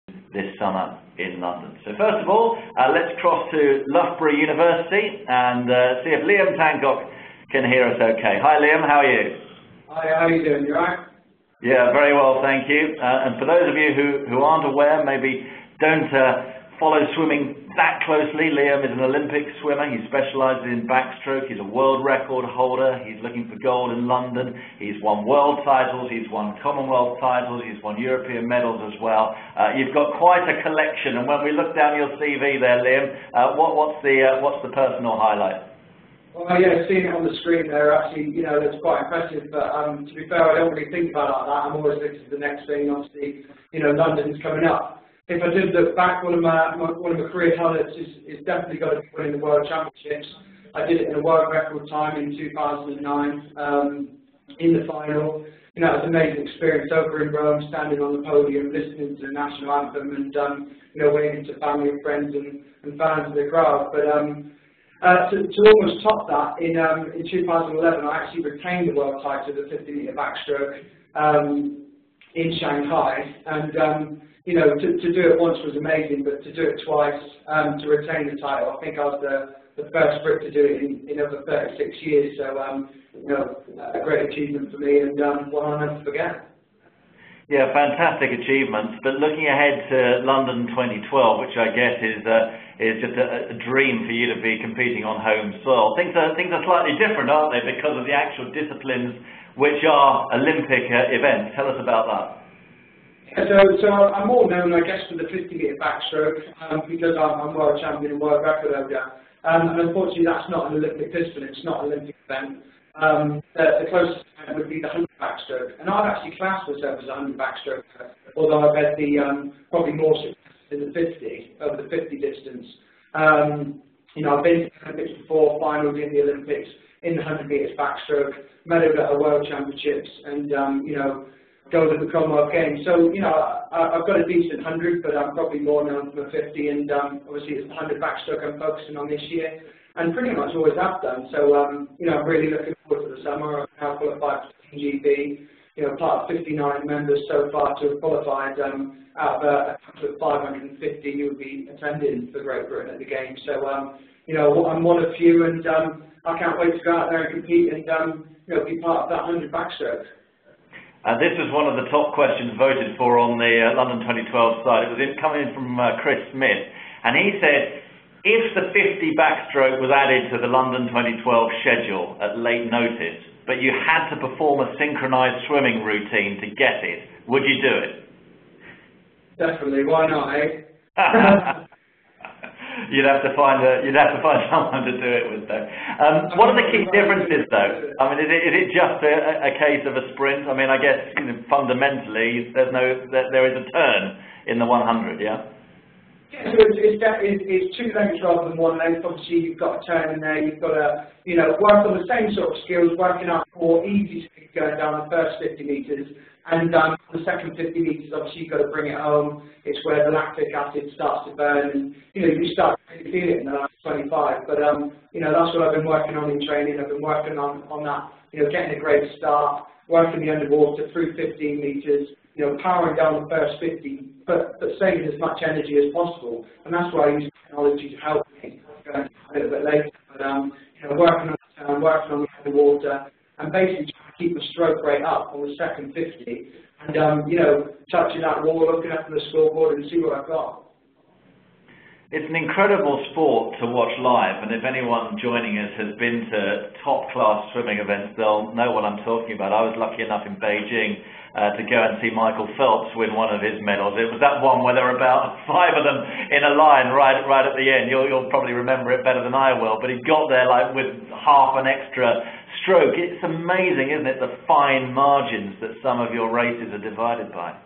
this summer in London. So first of all, let's cross to Loughborough University and see if Liam Tancock can hear us okay. Hi Liam, how are you? Hi, how are you doing? You alright? Yeah, very well, thank you. And for those of you who aren't aware, maybe don't follow swimming that closely, Liam is an Olympic swimmer. He specialises in backstroke. He's a world record holder. He's looking for gold in London. He's won world titles. He's won Commonwealth titles. He's won European medals as well. You've got quite a collection. And when we look down your CV there, Liam, what's the personal highlight? Well, yeah, seeing it on the screen there, actually, that's quite impressive. But to be fair, I don't really think about it like that. I'm always looking for the next thing. Obviously, London's coming up. If I did look back, one of my career highlights is definitely got to be winning the World Championships. I did it in a world record time in 2009 in the final. It was an amazing experience over in Rome, standing on the podium, listening to the national anthem, and waving to family and friends and fans of the crowd. But to almost top that, in 2011, I actually retained the world title of the 50-metre backstroke in Shanghai, and to do it once was amazing, but to do it twice, to retain the title, I think I was the first Brit to do it in over 36 years. So, a great achievement for me, and one I'll never forget. Yeah, fantastic achievements. But looking ahead to London 2012, which I guess is just a dream for you to be competing on home soil. Things are slightly different, aren't they, because of the actual disciplines which are Olympic events. Tell us about that. So I'm more known, I guess, for the 50-metre backstroke because I'm world champion and world record holder. And unfortunately, that's not an Olympic discipline. It's not an Olympic event. The closest event would be the 100 backstroke. And I've actually classed myself as a 100 backstroke, although I've had the probably more success in the 50, over the 50 distance. I've been to the Olympics before, finals in the Olympics, in the 100 metres backstroke, medalled at a World Championships, and go to the Commonwealth Games. So, I've got a decent 100, but I'm probably more known for 50, and obviously it's the 100 backstroke I'm focusing on this year, and pretty much always have done. So, I'm really looking forward to the summer. I've now qualified for GB, part of 59 members so far to have qualified out of a couple of 550 who would be attending for Great Britain at the Games. So, I'm one of few, and I can't wait to go out there and compete and, be part of that 100 backstroke. This was one of the top questions voted for on the London 2012 side. It was coming in from Chris Smith, and he said, if the 50 backstroke was added to the London 2012 schedule at late notice, but you had to perform a synchronised swimming routine to get it, would you do it? Definitely, why not, eh? You'd have to find someone to do it with, though. What are the key differences, though? I mean, is it just a case of a sprint? I mean, I guess fundamentally there is a turn in the 100, yeah. Yeah, so it's two legs rather than one leg. Obviously, you've got a turn in there. You've got to work on the same sort of skills, working out more easy speed going down the first 50 metres. And the second 50 metres, obviously, you've got to bring it home. It's where the lactic acid starts to burn, and you start to feel it in the last 25. But that's what I've been working on in training. I've been working on that. Getting a great start, working the underwater through 15 metres. Powering down the first 50, but saving as much energy as possible. And that's why I use technology to help me. A little bit later, but working on the turn, working on the underwater, and basically trying to keep the stroke rate up on the second 50, and touching that wall, looking up at the scoreboard, and see what I've got. It's an incredible sport to watch live, and if anyone joining us has been to top-class swimming events, they'll know what I'm talking about. I was lucky enough in Beijing to go and see Michael Phelps win one of his medals. It was that one where there were about 5 of them in a line right at the end. You'll probably remember it better than I will, but he got there like with half an extra stroke. It's amazing, isn't it, the fine margins that some of your races are divided by.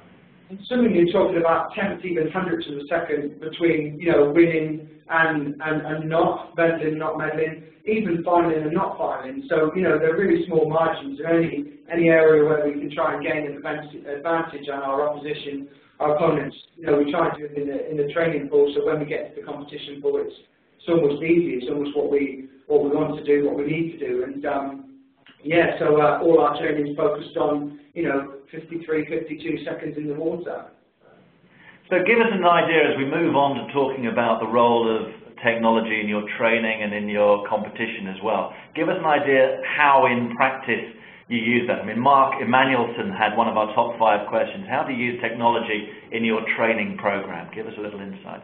Assuming you're talking about tenths, even hundredths of a second between, winning and not medaling, not medaling, even filing and not filing. So, they're really small margins. And any area where we can try and gain an advantage on our opposition, our opponents, we try and do it in the training pool. So when we get to the competition pool, it's almost easy. It's almost what we want to do, what we need to do. And so all our training is focused on, 53, 52 seconds in the water. So give us an idea as we move on to talking about the role of technology in your training and in your competition as well. Give us an idea how in practice you use that. I mean, Mark Emanuelson had one of our top 5 questions. How do you use technology in your training program? Give us a little insight.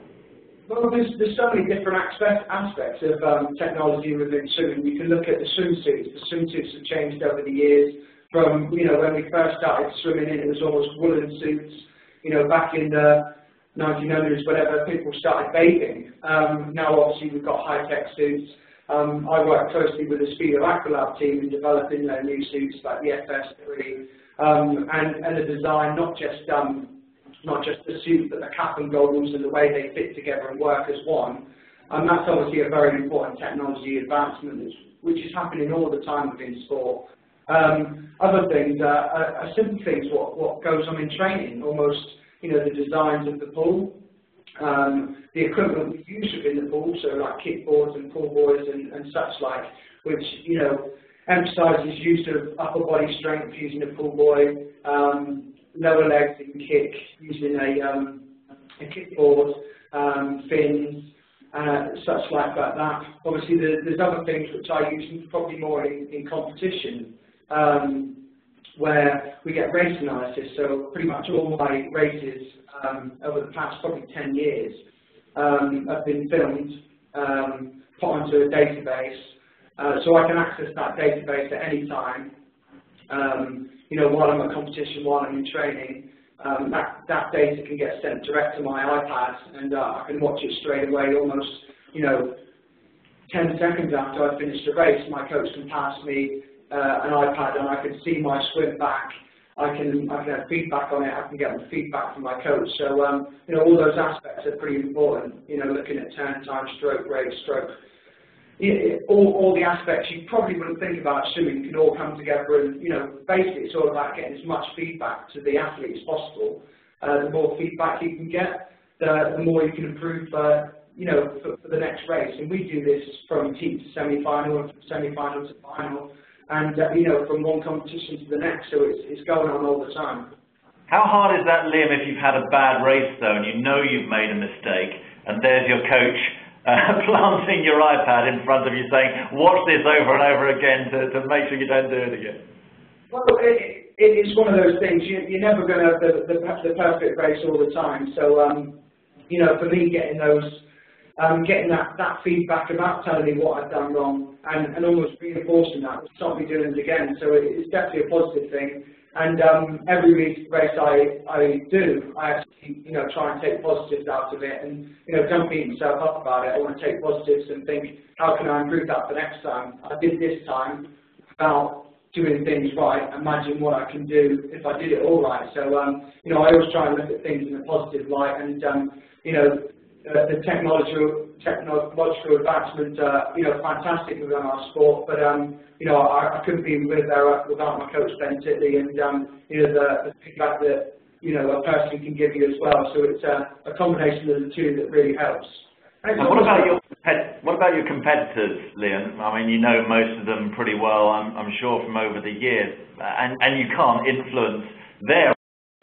Well, there's so many different aspects of technology within swimming. You can look at the swimsuits. The swimsuits have changed over the years. From, when we first started swimming in, it was almost woolen suits. Back in the 1900s, whenever people started bathing. Now, obviously, we've got high-tech suits. I work closely with the Speedo Aqualab team in developing their new suits like the FS3 and the design, not just the suit, but the cap and goggles and the way they fit together and work as one. And that's obviously a very important technology advancement, which is happening all the time within sport. Other things are simple things, what goes on in training, almost, the designs of the pool, the equipment we use within the pool, so like kickboards and pool buoys and such like, which, emphasises use of upper body strength using a pool buoy, lower legs in kick using a kickboard, fins, such like that. Obviously, there's other things which I use probably more in competition, where we get race analysis. So pretty much all my races over the past probably 10 years have been filmed, put onto a database, so I can access that database at any time. While I'm at competition, while I'm in training, that data can get sent direct to my iPad, and I can watch it straight away, almost, 10 seconds after I finish the race. My coach can pass me an iPad, and I can see my swim back. I can have feedback on it. I can get the feedback from my coach. So, all those aspects are pretty important. Looking at turn time, stroke rate, stroke. All the aspects you probably wouldn't think about swimming can all come together, and basically it's all about getting as much feedback to the athlete as possible. The more feedback you can get, the more you can improve for the next race. And we do this from team to semi-final, and from semi-final to final, and from one competition to the next. So it's going on all the time. How hard is that, Liam, if you've had a bad race though, and you've made a mistake, and there's your coach planting your iPad in front of you saying, watch this over and over again to make sure you don't do it again? Well, it is one of those things. You're never going to have the perfect race all the time. So, for me, getting that feedback about telling me what I've done wrong and almost reinforcing that will stop me doing it again. So it's definitely a positive thing. And every race I do, I actually, try and take positives out of it, and, don't beat myself up about it. I want to take positives and think, how can I improve that for next time? I did this time without doing things right. Imagine what I can do if I did it all right. So, I always try and look at things in a positive light, and, the technological advancements are, fantastic within our sport, but, I couldn't be without my coach, Ben Titley, and, the feedback that, a person can give you as well. So it's a combination of the two that really helps. And what about your competitors, Liam? I mean, most of them pretty well, I'm sure, from over the years, and you can't influence their.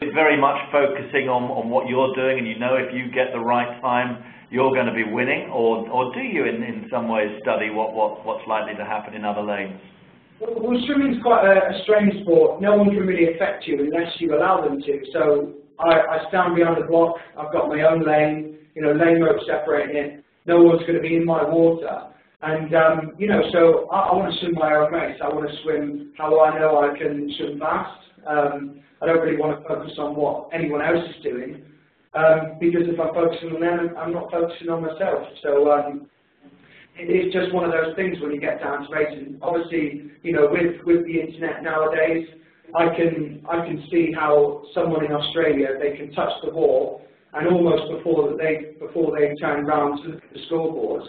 It's very much focusing on what you're doing, and if you get the right time, you're going to be winning, or do you in some ways study what's likely to happen in other lanes? Well, swimming's quite a strange sport. No one can really affect you unless you allow them to. So I stand behind the block. I've got my own lane, lane rope separating it. No one's going to be in my water. And, so I want to swim my own race. I want to swim how I know I can swim fast. I don't really want to focus on what anyone else is doing, because if I'm focusing on them, I'm not focusing on myself. So it's just one of those things when you get down to racing. Obviously, with the internet nowadays, I can see how someone in Australia, they can touch the ball, and almost before they turn around to look at the scoreboard,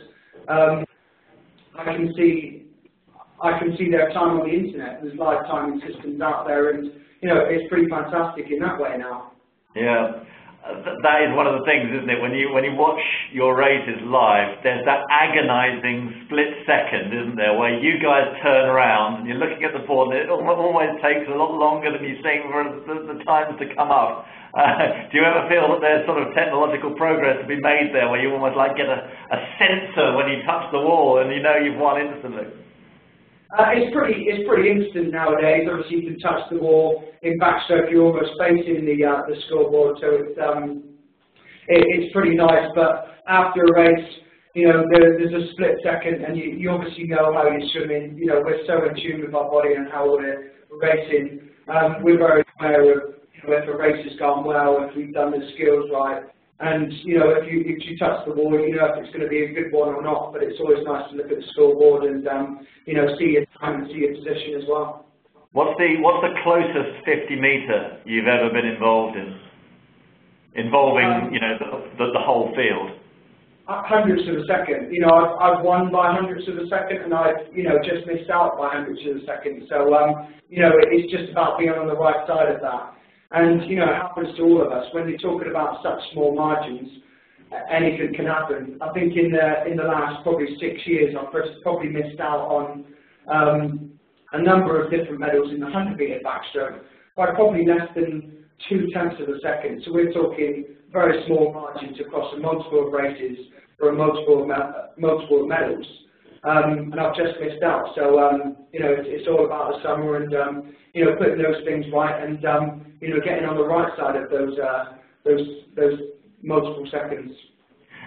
I can see their time on the internet. There's live timing systems out there, and it's pretty fantastic in that way now. Yeah. That is one of the things, isn't it? When you watch your races live, there's that agonising split second, isn't there, where you guys turn around and you're looking at the board, and it always takes a lot longer than you think for the times to come up. Do you ever feel that there's sort of technological progress to be made there, where you almost like get a sensor when you touch the wall and you know you've won instantly? It's pretty instant nowadays. Obviously, you can touch the wall in backstroke. You're almost facing the scoreboard, so it's pretty nice. But after a race, there's a split second, and you obviously know how you're swimming. We're so in tune with our body and how we're racing. We're very aware of if a race has gone well, if we've done the skills right. And, if you touch the wall, you know if it's going to be a good one or not, but it's always nice to look at the scoreboard and, see your time and see your position as well. What's the closest 50-metre you've ever been involved in? Involving, the whole field? Hundredths of a second. I've won by hundredths of a second, and I've, just missed out by hundredths of a second. So, it's just about being on the right side of that. And, it happens to all of us. When you're talking about such small margins, anything can happen. I think in the last probably 6 years, I've probably missed out on a number of different medals in the 100-metre backstroke by probably less than 0.2 of a second. So we're talking very small margins across a multiple of races for a multiple of medals. And I've just missed out. So, it's all about the summer and, putting those things right and, getting on the right side of those multiple seconds.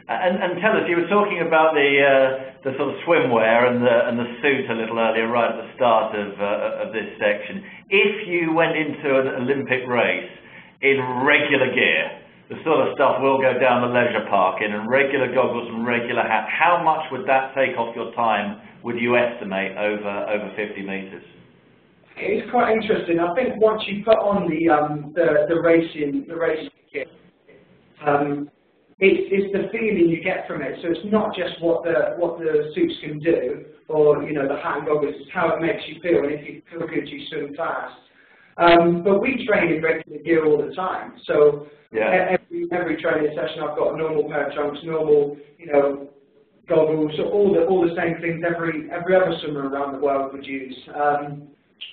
And tell us, you were talking about the sort of swimwear and the suit a little earlier, right at the start of this section. If you went into an Olympic race in regular gear, the sort of stuff we'll go down the leisure park in, and regular goggles and regular hat, how much would that take off your time, would you estimate, over 50 metres? It's quite interesting. I think once you put on the racing kit, it's the feeling you get from it. So it's not just what the suits can do, or the hat and goggles. It's how it makes you feel, and if you feel good, you swim fast. But we train in regular gear all the time. So yeah. Every training session, I've got a normal pair of trunks, normal goggles, all the same things every other swimmer around the world would use.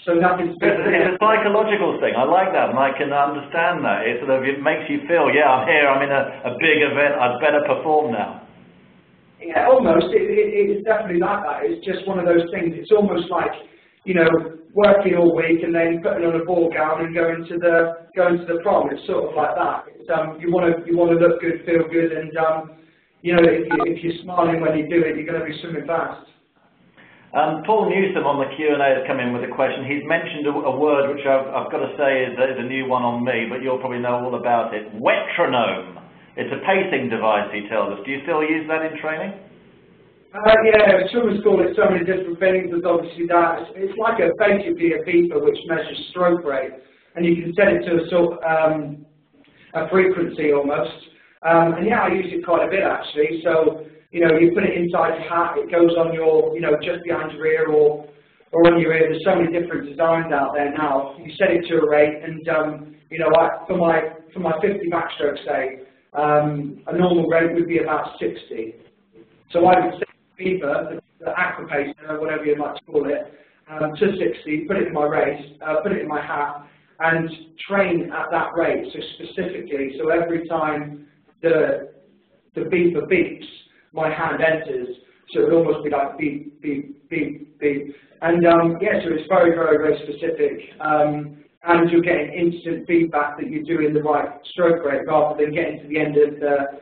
So nothing's different. It's a psychological thing. I like that, and I can understand that. It makes you feel, I'm here, I'm in a big event, I'd better perform now. Yeah, almost. It's definitely like that. It's just one of those things. It's almost like, working all week and then putting on a ball gown and going to the prom. It's sort of like that. It's, you want to look good, feel good, and if you're smiling when you do it, you're going to be swimming fast. Paul Newsom on the Q&A has come in with a question. He's mentioned a word which I've got to say is a new one on me, but you'll probably know all about it. Metronome. It's a pacing device, he tells us. Do you still use that in training? Yeah, swimmers call it so many different things. There's obviously that. It's like basically a beeper which measures stroke rate, and you can set it to a sort a frequency almost. And yeah, I use it quite a bit actually. So you put it inside your hat. It goes on your, just behind your ear or on your ear. There's so many different designs out there now. You set it to a rate, and for my 50 backstroke, say, a normal rate would be about 60. So I would set the beeper, the aquapacer, whatever you like to call it, to 60, put it in my race, put it in my hat, and train at that rate, so specifically. So every time the beeper beeps, my hand enters, so it would almost be like beep, beep, beep, beep. And so it's very, very, very specific. And you're getting instant feedback that you're doing the right stroke rate rather than getting to the end of the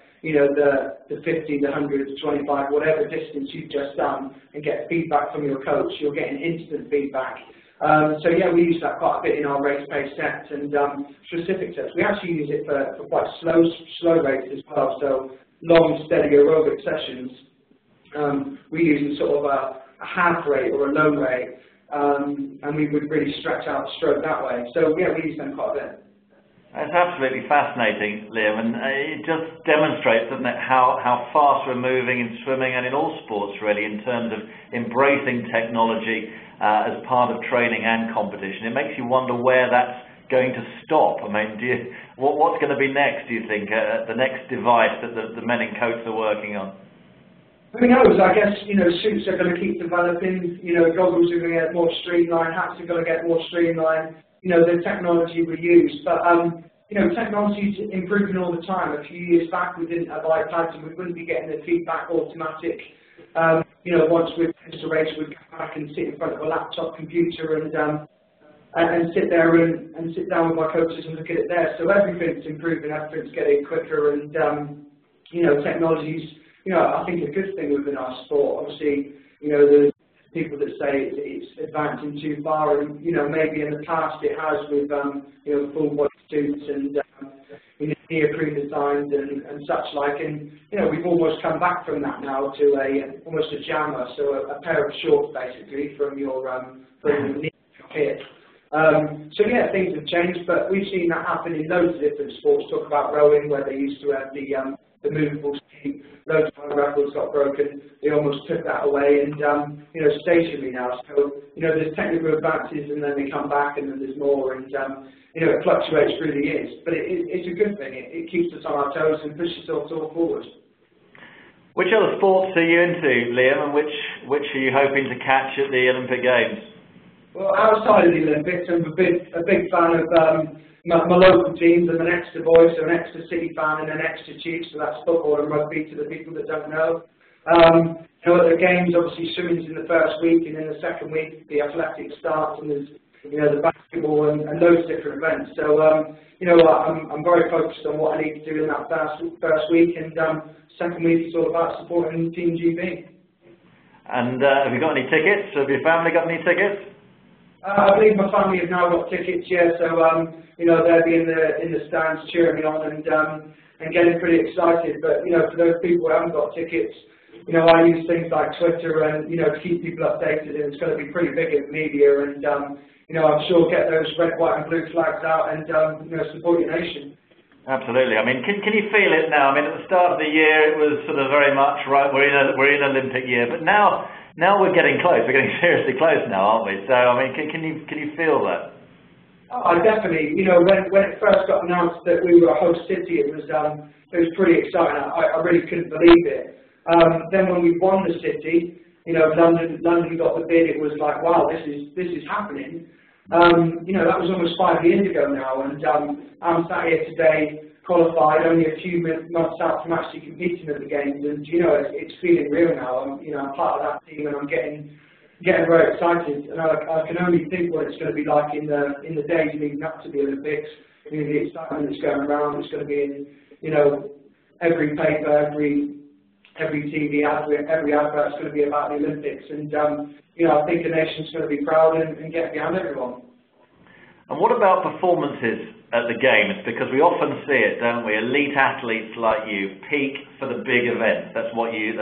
50, the 100, the 25, whatever distance you've just done and get feedback from your coach. You're getting instant feedback. So yeah, we use that quite a bit in our race pace sets and specific sets. We actually use it for quite slow races as well. So long, steady aerobic sessions. We use sort of a half rate or a low rate. And we would really stretch out the stroke that way. So yeah, we use them quite a bit. It's absolutely fascinating, Liam, and it just demonstrates, doesn't it, how fast we're moving in swimming and in all sports really, in terms of embracing technology as part of training and competition. It makes you wonder where that's going to stop? I mean, what's going to be next, do you think, the next device that the men in coats are working on? Who knows? I guess, suits are going to keep developing, goggles are going to get more streamlined, hats are going to get more streamlined, the technology we use. But, technology is improving all the time. A few years back, we didn't have iPads and we wouldn't be getting the feedback automatic. Once we finished the race, we'd come back and sit in front of a laptop computer and sit there and sit down with my coaches and look at it there. So everything's improving, everything's getting quicker, and technology's I think a good thing within our sport. Obviously, there's people that say it's advancing too far, and maybe in the past it has with full body suits and neoprene designs and such like, and we've almost come back from that now to almost a jammer, so a pair of shorts basically from your knee to your hip. So yeah, things have changed, but we've seen that happen in loads of different sports. Talk about rowing, where they used to have the movable ski. Loads of records got broken. They almost took that away, and stationary now. So there's technical advances, and then they come back, and then there's more, and it fluctuates through the years. But it's a good thing. It keeps us on our toes and pushes us all forward. Which other sports are you into, Liam, and which are you hoping to catch at the Olympic Games? Well, outside of the Olympics, I'm a big fan of my local teams. I'm an Exeter boy, so an Exeter City fan and an Exeter Chiefs, so that's football and rugby to the people that don't know. At the games, obviously swimming's in the first week, and in the second week the athletics starts, and there's the basketball and loads of different events. So I'm very focused on what I need to do in that first week, and second week is all about supporting Team GB. And have you got any tickets? Have your family got any tickets? I believe my family have now got tickets, yeah, so they'll be in the stands cheering me on and getting pretty excited. But for those people who haven't got tickets, I use things like Twitter and to keep people updated, and it's going to be pretty big in media, and I'm sure get those red, white, and blue flags out and support your nation. Absolutely. I mean, can you feel it now? I mean, at the start of the year, it was sort of very much right. We're in Olympic year, but now we're getting close. We're getting seriously close now, aren't we? So, I mean, can you feel that? Oh, definitely. When it first got announced that we were a host city, it was pretty exciting. I really couldn't believe it. Then when we won the city, London got the bid. It was like, wow, this is happening. That was almost 5 years ago now, and I'm sat here today, qualified, only a few months out from actually competing at the games, and it's feeling real now. I'm part of that team, and I'm getting very excited, and I can only think what it's going to be like in the days leading up to the Olympics. The excitement that's going around, it's going to be in every paper, every TV ad, every advert is going to be about the Olympics, and I think the nation's going to be proud and get behind everyone. And what about performances at the Games? Because we often see it, don't we? Elite athletes like you peak for the big events. That's what you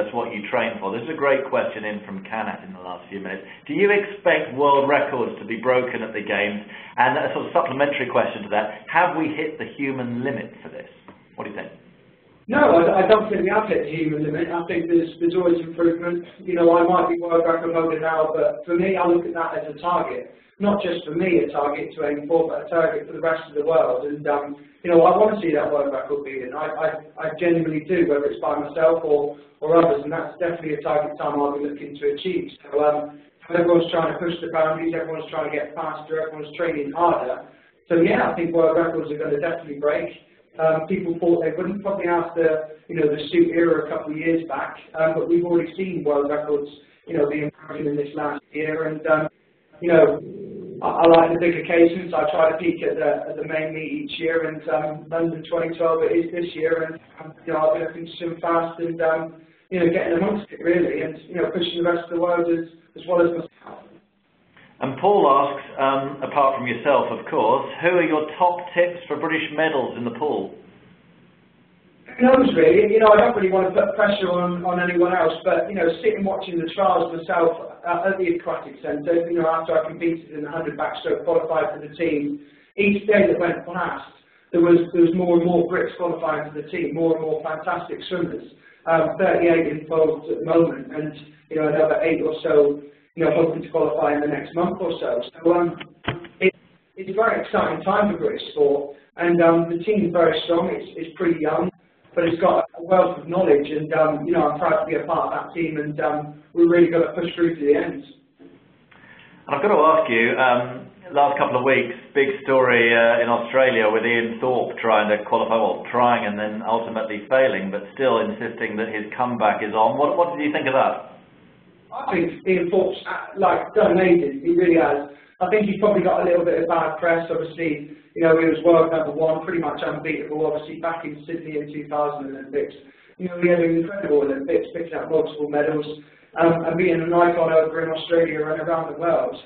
train for. This is a great question in from Kanat in the last few minutes. Do you expect world records to be broken at the Games? And a sort of supplementary question to that: have we hit the human limit for this? What do you think? No, I don't think we have hit the human limit. I think there's always improvement. I might be world record holder now, but for me, I look at that as a target. Not just for me a target to aim for, but a target for the rest of the world. And, I want to see that world record beaten. I genuinely do, whether it's by myself or others, and that's definitely a target time I'll be looking to achieve. So everyone's trying to push the boundaries, everyone's trying to get faster, everyone's training harder. So yeah, I think world records are going to definitely break. People thought they wouldn't, probably after the suit era a couple of years back, but we've already seen world records being broken in this last year, and I like the big occasions. I try to peak at the main meet each year, and London 2012 it is this year, and I'll be looking to swim fast and getting amongst it really, and pushing the rest of the world as well as myself. And Paul asks, apart from yourself, of course, who are your top tips for British medals in the pool? Who knows, really? I don't really want to put pressure on anyone else, but, sitting watching the trials myself at the Aquatic Centre, after I competed in the 100 backstroke, qualified for the team, each day that went past, there was more and more Brits qualifying for the team, more and more fantastic swimmers. 38 involved at the moment, and, another 8 or so, hoping to qualify in the next month or so. So it's a very exciting time for British sport, and the team's very strong. It's pretty young, but it's got a wealth of knowledge, and you know, I'm proud to be a part of that team, and we're really going to push through to the end. And I've got to ask you, last couple of weeks, big story in Australia with Ian Thorpe trying to qualify, well, trying and then ultimately failing, but still insisting that his comeback is on. What did you think of that? I think Ian Thorpe's done amazing. He really has. I think he's probably got a little bit of bad press. Obviously, you know, he was world #1, pretty much unbeatable. Obviously, back in Sydney in 2000 Olympics, you know, he had an incredible Olympics, picking up multiple medals, and being an icon over in Australia and around the world.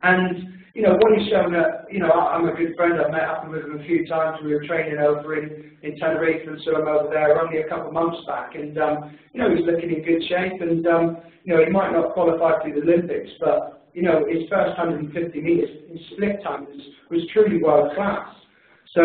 And you know, what he's shown that, you know, I'm a good friend. I've met up with him a few times. We were training over in Tenerife, and so I'm over there only a couple of months back. And you know, he's looking in good shape. And you know, he might not qualify for the Olympics, but you know, his first 150 metres in split time was truly world class. So,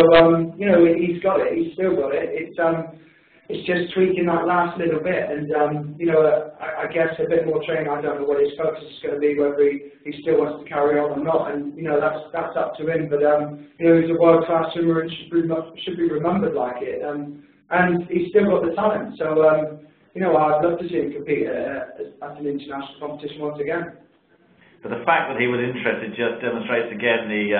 you know, he's got it. He's still got it. It's just tweaking that last little bit, and you know, I guess a bit more training. I don't know what his focus is going to be, whether he still wants to carry on or not, and you know, that's up to him. But you know, he's a world class swimmer and should be remembered like it, and he's still got the talent. So, you know, I'd love to see him compete at an international competition once again. But the fact that he was interested just demonstrates again the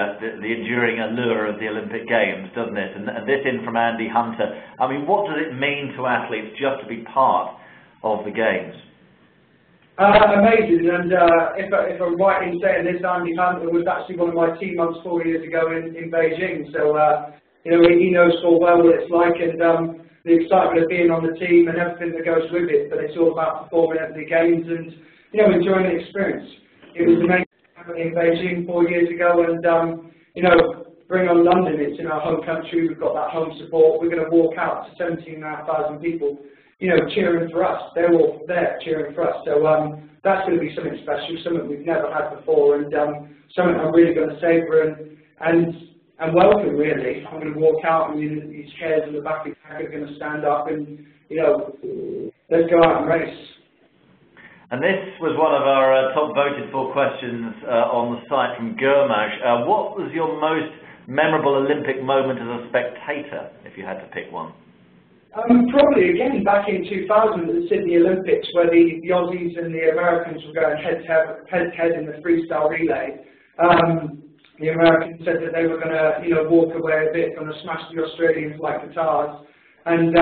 enduring allure of the Olympic Games, doesn't it? And this in from Andy Hunter. I mean, what does it mean to athletes just to be part of the Games? Amazing, and if I'm right in saying this, Andy Hunter was actually one of my teammates 4 years ago in Beijing. So, you know, he knows full well what it's like, and the excitement of being on the team and everything that goes with it. But it's all about performing at the Games and, you know, enjoying the experience. It was amazing in Beijing 4 years ago, and you know, bring on London. It's in our home country. We've got that home support. We're going to walk out to 17,500 people, you know, cheering for us. They're all there cheering for us. So that's going to be something special, something we've never had before, and something I'm really going to savour and welcome. Really, I'm going to walk out, and these chairs in the back of the pack are going to stand up, and you know, let's go out and race. And this was one of our top voted for questions on the site from Gurmaj. What was your most memorable Olympic moment as a spectator, if you had to pick one? Probably, again, back in 2000 at the Sydney Olympics, where the Aussies and the Americans were going head-to-head in the freestyle relay. The Americans said that they were going to, you know, walk away a bit, going to smash the Australians like guitars. And,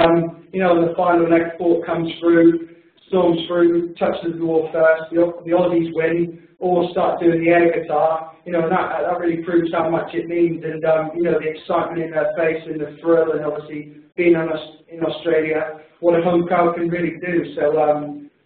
you know, the final leg sport comes through, storms through, touches the wall first, the Aussies win, all start doing the air guitar, you know, and that really proves how much it means, and, you know, the excitement in their face and the thrill, and obviously being in Australia, what a home crowd can really do. So,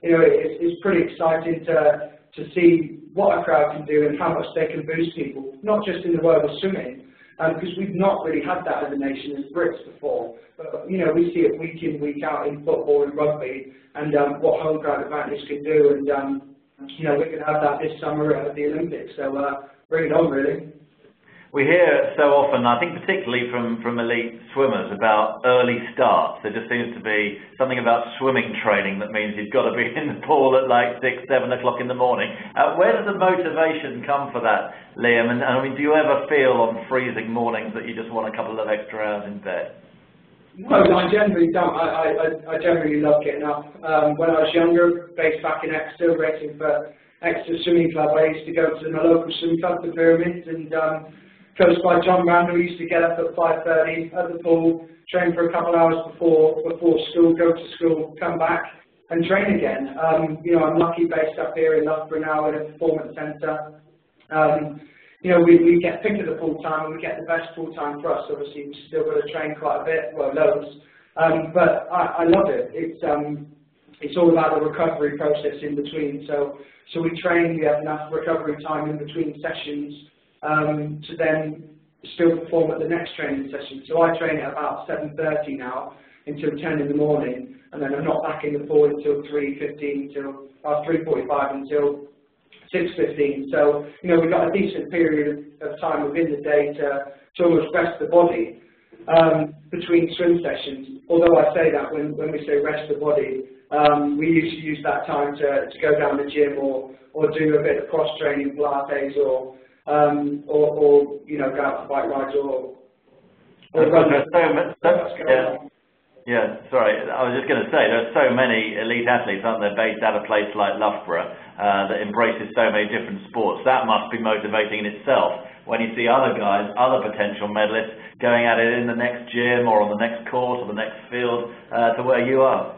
you know, it's pretty exciting to see what a crowd can do and how much they can boost people, not just in the world of swimming, because we've not really had that as a nation, as Brits before. But, you know, we see it week in, week out in football and rugby, and what home crowd advantage can do, and, you know, we're going to have that this summer at the Olympics, so bring it on, really. We hear so often, I think particularly from elite swimmers, about early starts. There just seems to be something about swimming training that means you've got to be in the pool at like 6, 7 o'clock in the morning. Where does the motivation come for that, Liam? And I mean, do you ever feel on freezing mornings that you just want a couple of extra hours in bed? No, I generally don't. I generally love getting up. When I was younger, based back in Exeter, racing for Exeter Swimming Club, I used to go to my local swim club, the Pyramids, and coached by John Randall. We used to get up at 5:30 at the pool, train for a couple of hours before school, go to school, come back and train again. You know, I'm lucky based up here in Loughborough now in a performance centre. You know, we get picked at the full time, and we get the best full time for us. Obviously, we've still got to train quite a bit, well, loads. But I love it. It's all about the recovery process in between. So we train, we have enough recovery time in between sessions to then still perform at the next training session. So I train at about 7:30 now until 10 in the morning, and then I'm not back in the pool until 3:15 till 3:45 until 6:15. So, you know, we've got a decent period of time within the day to almost rest the body between swim sessions. Although I say that when we say rest the body, we used to use that time to go down the gym or do a bit of cross training, Pilates or or you know, go out for bike rides or run. Yeah, sorry, I was just going to say, there's so many elite athletes, aren't there, based out of a place like Loughborough that embraces so many different sports. That must be motivating in itself when you see other guys, other potential medalists going at it in the next gym or on the next course or the next field to where you are.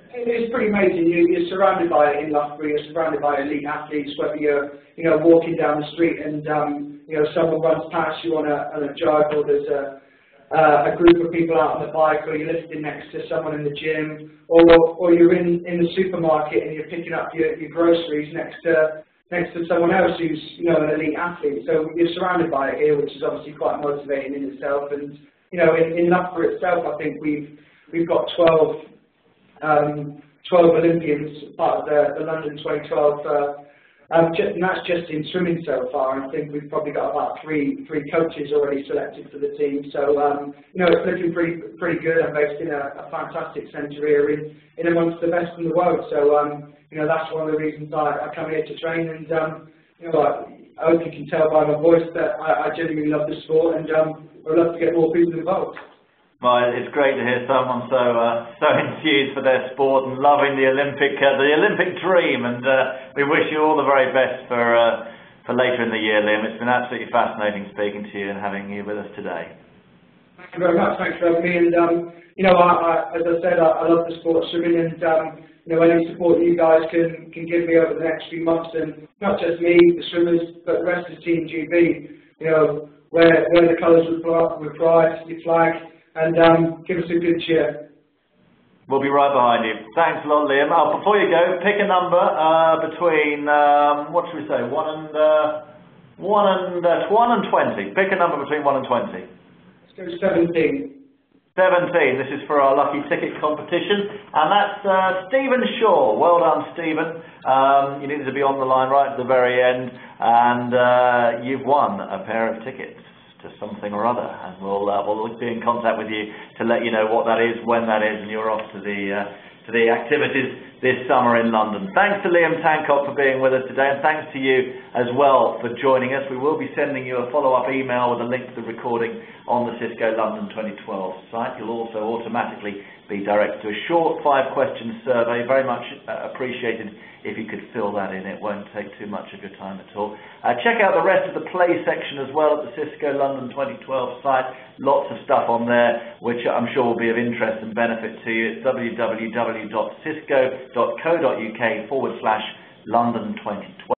It's pretty amazing. You're surrounded by it in Loughborough. You're surrounded by elite athletes. Whether you're, you know, walking down the street and you know, someone runs past you on a jog, or there's a group of people out on the bike, or you're listening next to someone in the gym, or you're in the supermarket and you're picking up your groceries next to someone else who's, you know, an elite athlete. So you're surrounded by it here, which is obviously quite motivating in itself. And you know, in Loughborough itself, I think we've got 12 Olympians part of the London 2012. And that's just in swimming so far. I think we've probably got about three coaches already selected for the team. So you know, it's looking pretty good. I'm based in a fantastic centre here in amongst the best in the world. So you know, that's one of the reasons I come here to train. And you know, I hope you can tell by my voice that I genuinely love the sport, and I'd love to get more people involved. Well, it's great to hear someone so enthused for their sport and loving the Olympic dream, and we wish you all the very best for later in the year, Liam. It's been absolutely fascinating speaking to you and having you with us today. Thank you very much. Thanks for having me. And you know, as I said, I love the sport of swimming, and you know, any support you guys can give me over the next few months, and not just me, the swimmers, but the rest of the team GB. You know, wear the colours with pride, your flag. And give us a good cheer. We'll be right behind you. Thanks a lot, Liam. Before you go, pick a number between, what should we say, 1 and 20. Pick a number between 1 and 20. Let's go 17. 17. This is for our lucky ticket competition. And that's Stephen Shaw. Well done, Stephen. You needed to be on the line right at the very end. And you've won a pair of tickets to something or other, and we'll be in contact with you to let you know what that is, when that is, and you're off to the activities this summer in London. Thanks to Liam Tancock for being with us today, and thanks to you as well for joining us. We will be sending you a follow-up email with a link to the recording on the Cisco London 2012 site. You'll also automatically be directed to a short 5-question survey. Very much appreciated if you could fill that in. It won't take too much of your time at all. Check out the rest of the play section as well at the Cisco London 2012 site. Lots of stuff on there which I'm sure will be of interest and benefit to you. It's www.cisco.co.uk/London 2012.